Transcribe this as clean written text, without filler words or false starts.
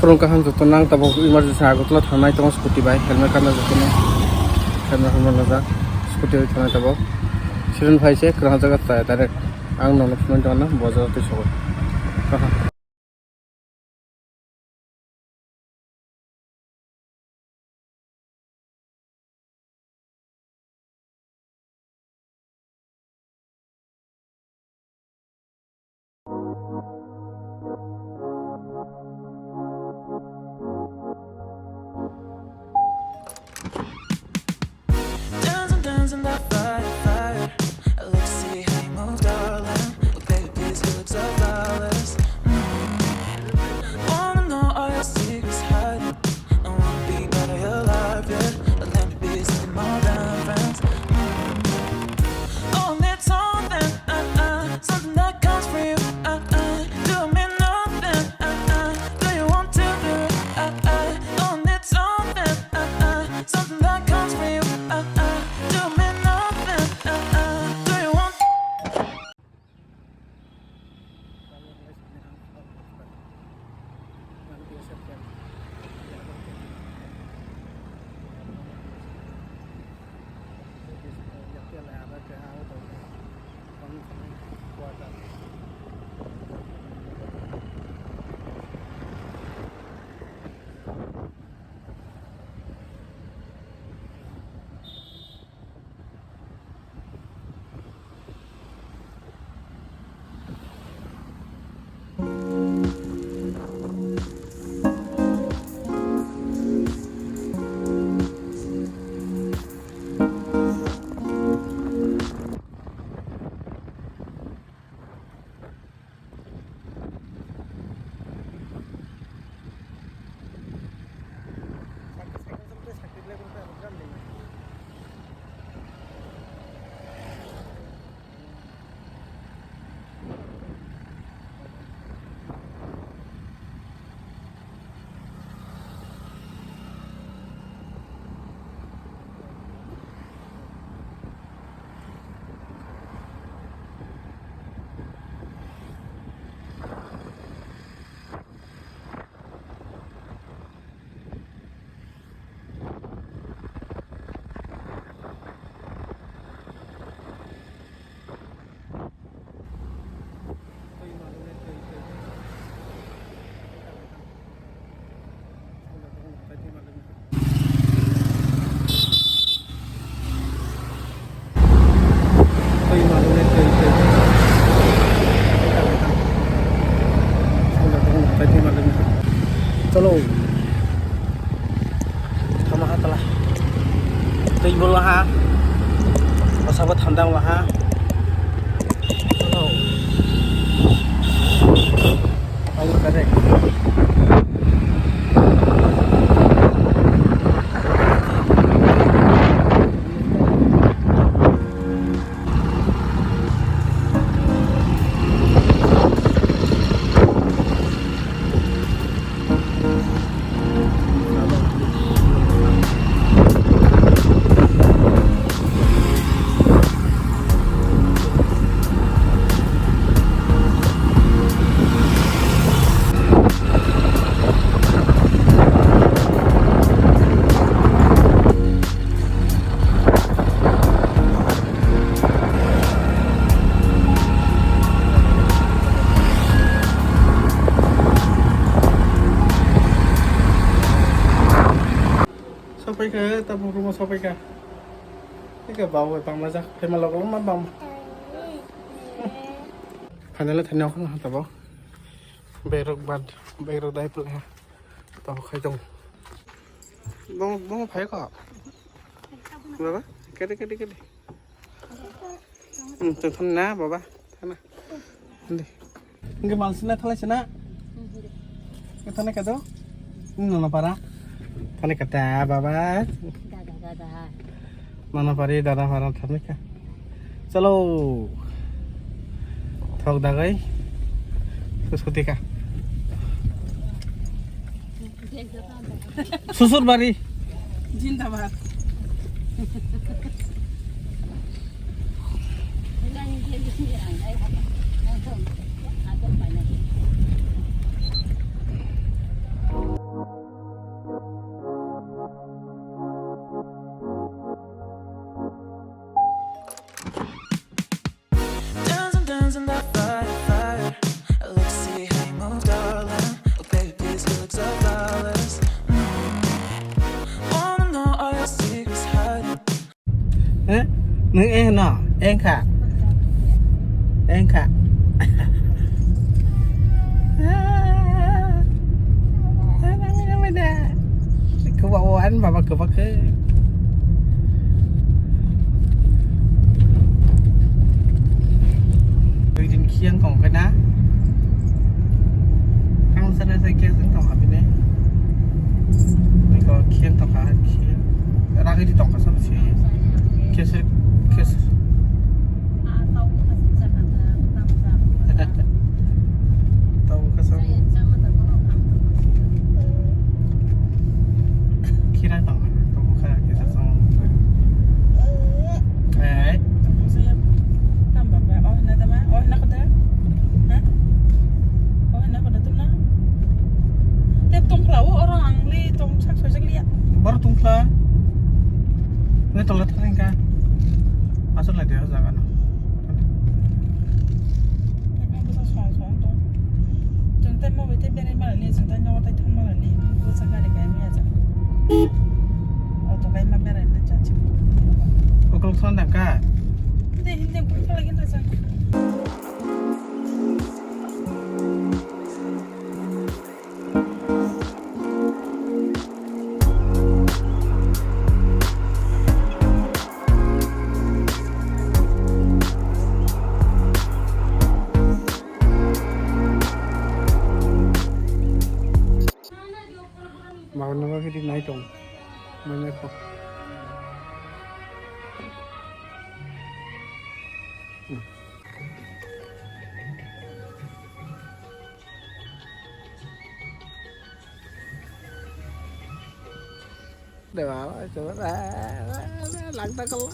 From kaham to nang tabo emergency Agartala thanai tong scooty by helmet kana jotone helmet naja scooty thanai tabo sirin phaise kra jaga ta direct ang non phone jana bazar te sogo Dancing that fire. Let's see how you move, darling. Oh, baby, please, you look so flawless. Wanna know all your secrets hiding. I wanna be part of your life, yeah. Let me be something more than friends. Oh, need something, something that comes from you. Do me nothing, do you want to do it? Oh, need something, something that comes from you. Do me nothing, do you want? Chalo Tama tala Tei bola ha Pasabat handang lah ha Chalo Ayo kadek Sampai ke tabung rumah sampai ke ini ke bawah bang mazak tema lagu mah bang finally thanya kan tabau berok dai pul ha tabau khai tong bang phai ka baba kede teng thana baba thana ndi nge malsina thalai sina ke thana ka do nona para Thane kata baba Dadah. Mana pare dada para thane ka Chalo Thok dagai Susuti ka Susur bari Jindabad. นึกเองเนาะเองค่ะเองค่ะไม่ได้คือว่าวันแบบว่าคือว่าคือคือจริงเคียงของกันนะข้างเส้นใส่เกียงเส้นต่อขาไปเนี่ยนี่ก็เคียงต่อขาเคียงรักที่ต่อขาสับเสียเคียงเส้นเคียงtahu kesal kira tahu tahu bukan kita sama saya tambah ba oh na tama oh na kada ha oh na kada tu na tep tong klau orang angli tong sak so sak liat baru tungkla ini toilet kan kan masuk lagi dia janganแต่เมื่อวันที่เป็นมาเลยสุดท้ายน้องได้ทำมาเลยกูสังกัดกับแม่จ้ะเอาตัวไปมาเป็นอะไรนะจ๊ะจิ๊บ pukul tuan dah kah Hindi ko lagi na sa mau nama kita naik dong mana kok Được rồi, lặng ta con